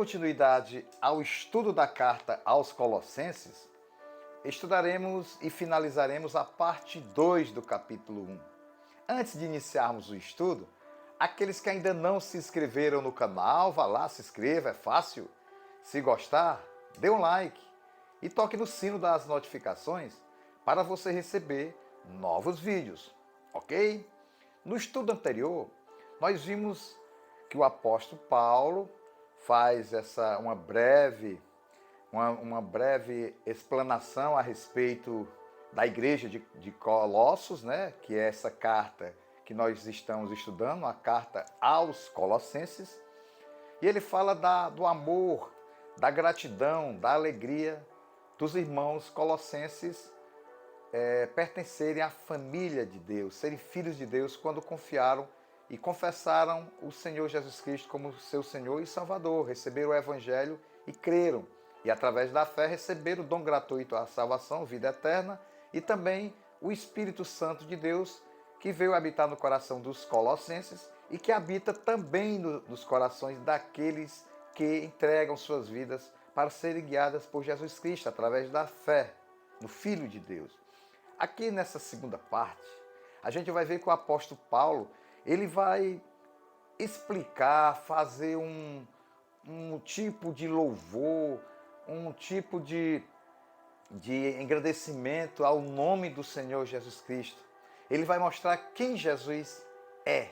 continuidade ao estudo da carta aos Colossenses, estudaremos e finalizaremos a parte 2 do capítulo 1. Antes de iniciarmos o estudo, aqueles que ainda não se inscreveram no canal, vá lá, se inscreva, é fácil. Se gostar, dê um like e toque no sino das notificações para você receber novos vídeos, ok? No estudo anterior, nós vimos que o apóstolo Paulo faz uma breve explanação a respeito da igreja de Colossos, né? Que é essa carta que nós estamos estudando, a carta aos Colossenses. E ele fala do amor, da gratidão, da alegria dos irmãos colossenses pertencerem à família de Deus, serem filhos de Deus quando confiaram e confessaram o Senhor Jesus Cristo como seu Senhor e Salvador, receberam o Evangelho e creram. E através da fé receberam o dom gratuito, a salvação, vida eterna e também o Espírito Santo de Deus que veio habitar no coração dos colossenses e que habita também nos corações daqueles que entregam suas vidas para serem guiadas por Jesus Cristo através da fé no Filho de Deus. Aqui nessa segunda parte, a gente vai ver que o apóstolo Paulo ele vai explicar, fazer um tipo de louvor, um tipo de engrandecimento ao nome do Senhor Jesus Cristo. Ele vai mostrar quem Jesus é,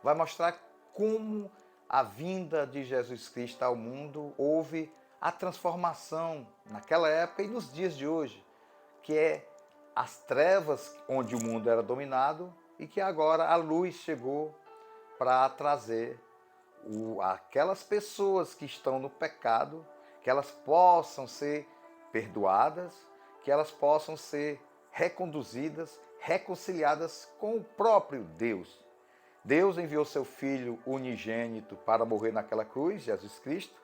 vai mostrar como a vinda de Jesus Cristo ao mundo houve a transformação naquela época e nos dias de hoje, que é as trevas onde o mundo era dominado e que agora a luz chegou para trazer aquelas pessoas que estão no pecado, que elas possam ser perdoadas, que elas possam ser reconduzidas, reconciliadas com o próprio Deus. Deus enviou seu Filho unigênito para morrer naquela cruz, Jesus Cristo,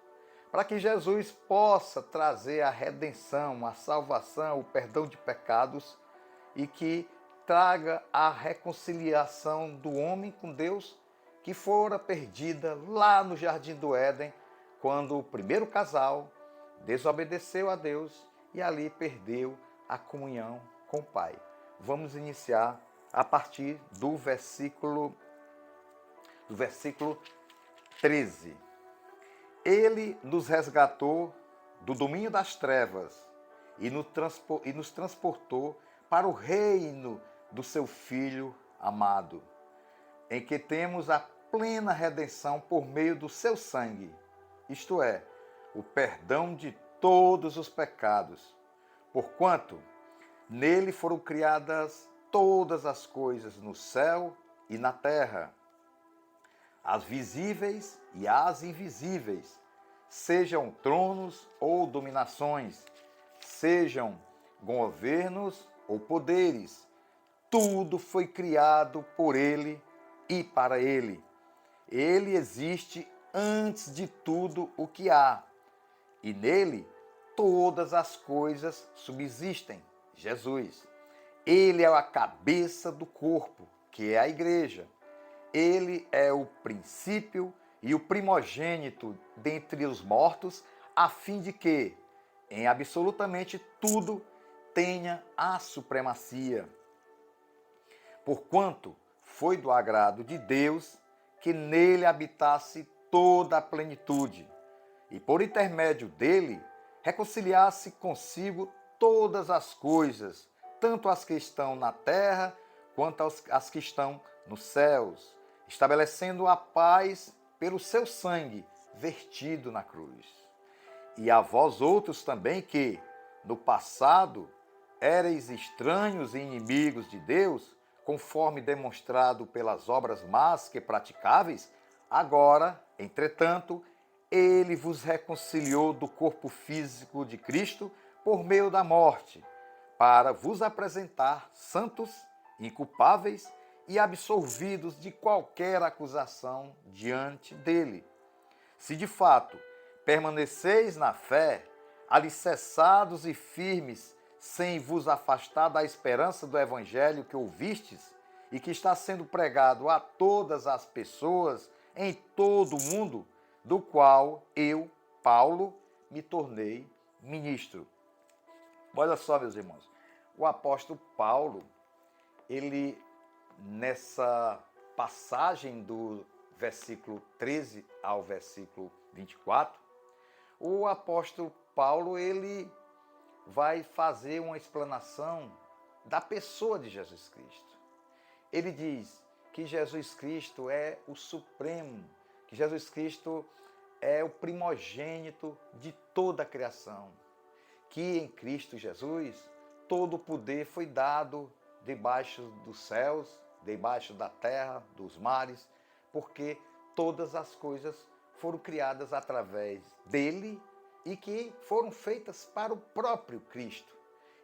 para que Jesus possa trazer a redenção, a salvação, o perdão de pecados e que traga a reconciliação do homem com Deus que fora perdida lá no Jardim do Éden, quando o primeiro casal desobedeceu a Deus e ali perdeu a comunhão com o Pai. Vamos iniciar a partir do versículo 13. Ele nos resgatou do domínio das trevas e nos transportou para o reino do seu Filho amado, em que temos a plena redenção por meio do seu sangue, isto é, o perdão de todos os pecados, porquanto nele foram criadas todas as coisas no céu e na terra, as visíveis e as invisíveis, sejam tronos ou dominações, sejam governos ou poderes, tudo foi criado por ele e para ele. Ele existe antes de tudo o que há, e nele todas as coisas subsistem. Jesus. Ele é a cabeça do corpo, que é a igreja. Ele é o princípio e o primogênito dentre os mortos, a fim de que, em absolutamente tudo, tenha a supremacia. Porquanto foi do agrado de Deus que nele habitasse toda a plenitude, e por intermédio dele reconciliasse consigo todas as coisas, tanto as que estão na terra quanto as que estão nos céus, estabelecendo a paz pelo seu sangue vertido na cruz. E a vós outros também que, no passado, éreis estranhos e inimigos de Deus, conforme demonstrado pelas obras más que praticáveis, agora, entretanto, ele vos reconciliou do corpo físico de Cristo por meio da morte, para vos apresentar santos, inculpáveis e absolvidos de qualquer acusação diante dele. Se de fato permaneceis na fé, alicerçados e firmes, sem vos afastar da esperança do evangelho que ouvistes e que está sendo pregado a todas as pessoas em todo o mundo, do qual eu Paulo me tornei ministro. Olha só, meus irmãos, o apóstolo Paulo, ele, nessa passagem do versículo 13 ao versículo 24, o apóstolo Paulo, ele vai fazer uma explanação da pessoa de Jesus Cristo. Ele diz que Jesus Cristo é o Supremo, que Jesus Cristo é o primogênito de toda a criação, que em Cristo Jesus todo o poder foi dado debaixo dos céus, debaixo da terra, dos mares, porque todas as coisas foram criadas através dele e que foram feitas para o próprio Cristo.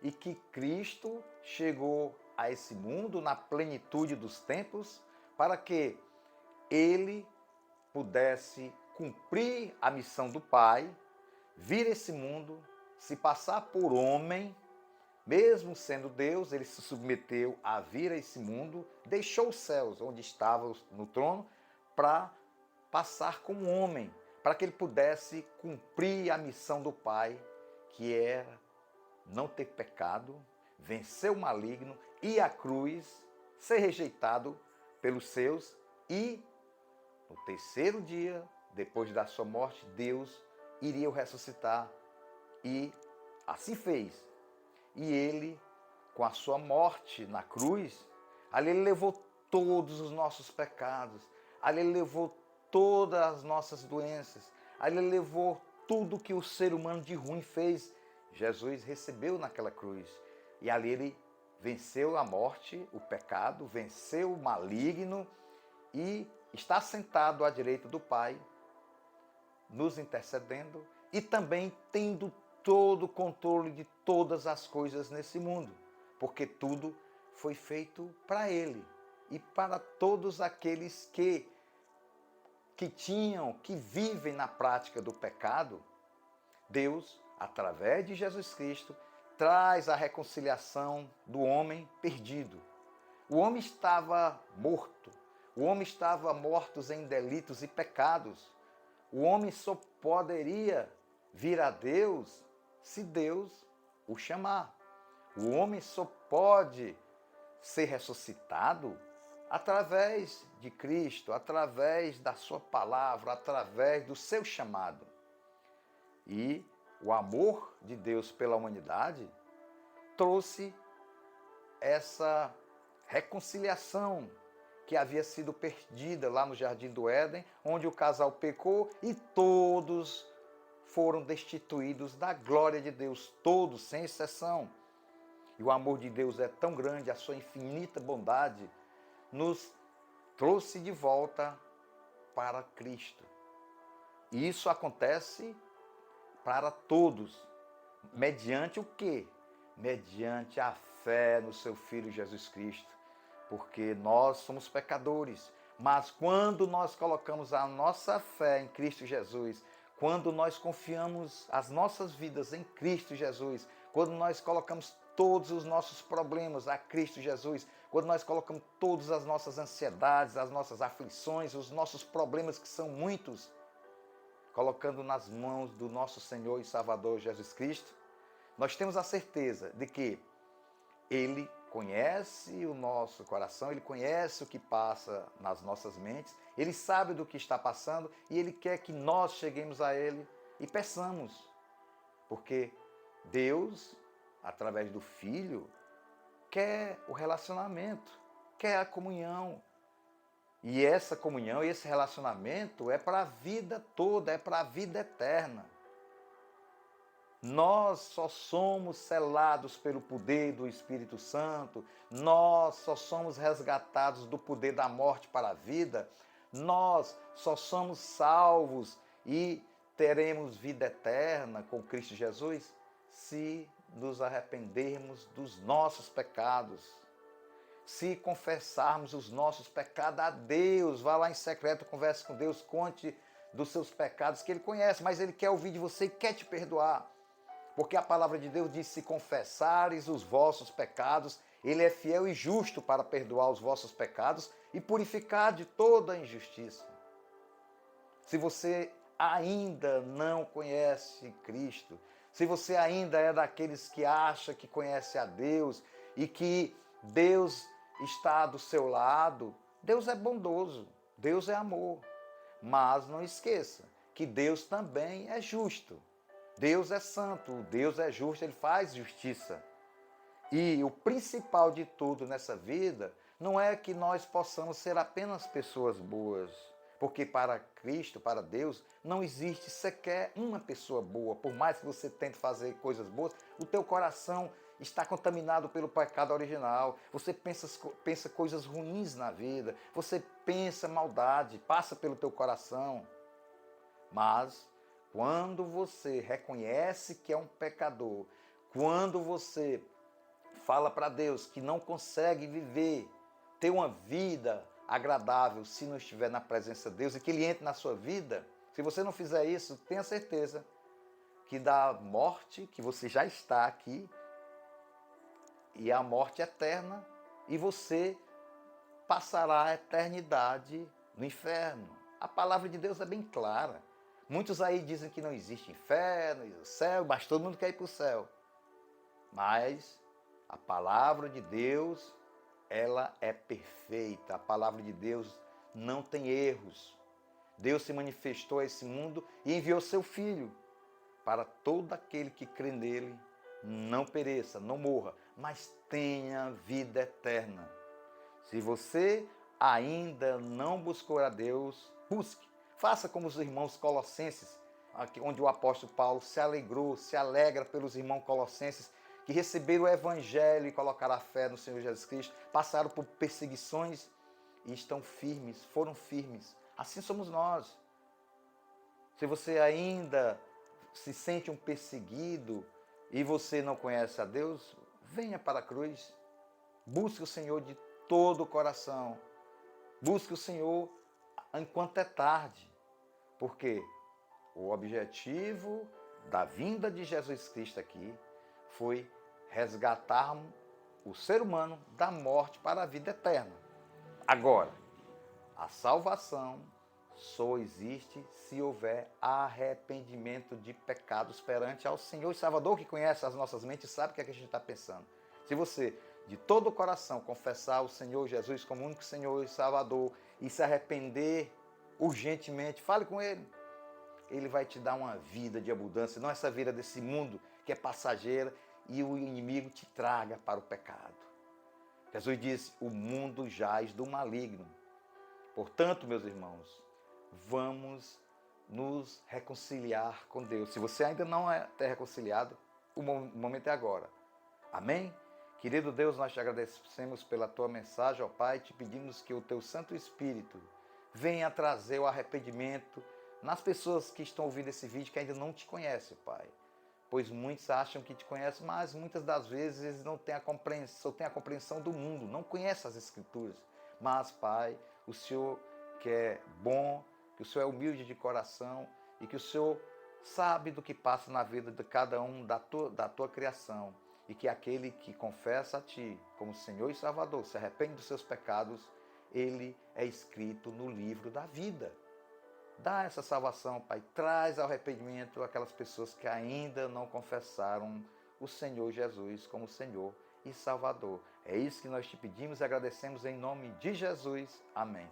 E que Cristo chegou a esse mundo na plenitude dos tempos para que ele pudesse cumprir a missão do Pai, vir a esse mundo, se passar por homem, mesmo sendo Deus, ele se submeteu a vir a esse mundo, deixou os céus onde estava no trono para passar como homem, para que ele pudesse cumprir a missão do Pai, que era não ter pecado, vencer o maligno, ir à cruz, ser rejeitado pelos seus e, no terceiro dia, depois da sua morte, Deus iria o ressuscitar. E assim fez. E ele, com a sua morte na cruz, ali ele levou todos os nossos pecados, ali ele levou todas as nossas doenças, ali ele levou tudo que o ser humano de ruim fez. Jesus recebeu naquela cruz. E ali ele venceu a morte, o pecado, venceu o maligno e está sentado à direita do Pai, nos intercedendo e também tendo todo o controle de todas as coisas nesse mundo, porque tudo foi feito para ele e para todos aqueles que vivem na prática do pecado. Deus, através de Jesus Cristo, traz a reconciliação do homem perdido. O homem estava morto, o homem estava morto em delitos e pecados. O homem só poderia vir a Deus se Deus o chamar. O homem só pode ser ressuscitado através de Cristo, através da sua palavra, através do seu chamado. E o amor de Deus pela humanidade trouxe essa reconciliação que havia sido perdida lá no Jardim do Éden, onde o casal pecou e todos foram destituídos da glória de Deus, todos, sem exceção. E o amor de Deus é tão grande, a sua infinita bondade nos trouxe de volta para Cristo. E isso acontece para todos, mediante o quê? Mediante a fé no seu Filho Jesus Cristo. Porque nós somos pecadores, mas quando nós colocamos a nossa fé em Cristo Jesus, quando nós confiamos as nossas vidas em Cristo Jesus, quando nós colocamos todos os nossos problemas a Cristo Jesus, quando nós colocamos todas as nossas ansiedades, as nossas aflições, os nossos problemas, que são muitos, colocando nas mãos do nosso Senhor e Salvador Jesus Cristo, nós temos a certeza de que Ele conhece o nosso coração, Ele conhece o que passa nas nossas mentes, Ele sabe do que está passando e Ele quer que nós cheguemos a Ele e peçamos. Porque Deus, através do Filho, quer o relacionamento, quer a comunhão. E essa comunhão, esse relacionamento é para a vida toda, é para a vida eterna. Nós só somos selados pelo poder do Espírito Santo, nós só somos resgatados do poder da morte para a vida, nós só somos salvos e teremos vida eterna com Cristo Jesus se nos arrependermos dos nossos pecados, se confessarmos os nossos pecados a Deus. Vá lá em secreto, converse com Deus, conte dos seus pecados que Ele conhece, mas Ele quer ouvir de você e quer te perdoar. Porque a palavra de Deus diz: se confessares os vossos pecados, Ele é fiel e justo para perdoar os vossos pecados e purificar de toda a injustiça. Se você ainda não conhece Cristo, se você ainda é daqueles que acha que conhece a Deus e que Deus está do seu lado, Deus é bondoso, Deus é amor. Mas não esqueça que Deus também é justo. Deus é santo, Deus é justo, Ele faz justiça. E o principal de tudo nessa vida não é que nós possamos ser apenas pessoas boas, porque para Cristo, para Deus, não existe sequer uma pessoa boa. Por mais que você tente fazer coisas boas, o teu coração está contaminado pelo pecado original. Você pensa coisas ruins na vida, você pensa maldade, passa pelo teu coração. Mas quando você reconhece que é um pecador, quando você fala para Deus que não consegue viver, ter uma vida agradável se não estiver na presença de Deus e que Ele entre na sua vida, se você não fizer isso, tenha certeza que da morte, que você já está aqui, e a morte eterna, e você passará a eternidade no inferno. A palavra de Deus é bem clara. Muitos aí dizem que não existe inferno e o céu, mas todo mundo quer ir para o céu. Mas a palavra de Deus, ela é perfeita. A palavra de Deus não tem erros. Deus se manifestou a esse mundo e enviou seu Filho para todo aquele que crê nele não pereça, não morra, mas tenha vida eterna. Se você ainda não buscou a Deus, busque. Faça como os irmãos colossenses, onde o apóstolo Paulo se alegrou, se alegra pelos irmãos colossenses que receberam o evangelho e colocaram a fé no Senhor Jesus Cristo, passaram por perseguições e estão firmes, foram firmes. Assim somos nós. Se você ainda se sente um perseguido e você não conhece a Deus, venha para a cruz. Busque o Senhor de todo o coração. Busque o Senhor enquanto é tarde. Porque o objetivo da vinda de Jesus Cristo aqui foi resgatar o ser humano da morte para a vida eterna. Agora, a salvação só existe se houver arrependimento de pecados perante ao Senhor e Salvador, que conhece as nossas mentes e sabe o que é que a gente está pensando. Se você, de todo o coração, confessar o Senhor Jesus como único Senhor e Salvador e se arrepender urgentemente, fale com Ele. Ele vai te dar uma vida de abundância, não essa vida desse mundo que é passageira e o inimigo te traga para o pecado. Jesus disse, o mundo jaz do maligno. Portanto, meus irmãos, vamos nos reconciliar com Deus. Se você ainda não é reconciliado, o momento é agora. Amém? Querido Deus, nós te agradecemos pela tua mensagem, ó Pai, te pedimos que o teu Santo Espírito venha trazer o arrependimento nas pessoas que estão ouvindo esse vídeo que ainda não te conhecem, Pai. Pois muitos acham que te conhecem, mas muitas das vezes eles não têm a compreensão do mundo, não conhecem as Escrituras. Mas, Pai, o Senhor que é bom, que o Senhor é humilde de coração e que o Senhor sabe do que passa na vida de cada um da tua criação. E que aquele que confessa a Ti como Senhor e Salvador, se arrepende dos seus pecados, ele é escrito no livro da vida. Dá essa salvação, Pai. Traz ao arrependimento aquelas pessoas que ainda não confessaram o Senhor Jesus como Senhor e Salvador. É isso que nós te pedimos e agradecemos em nome de Jesus. Amém.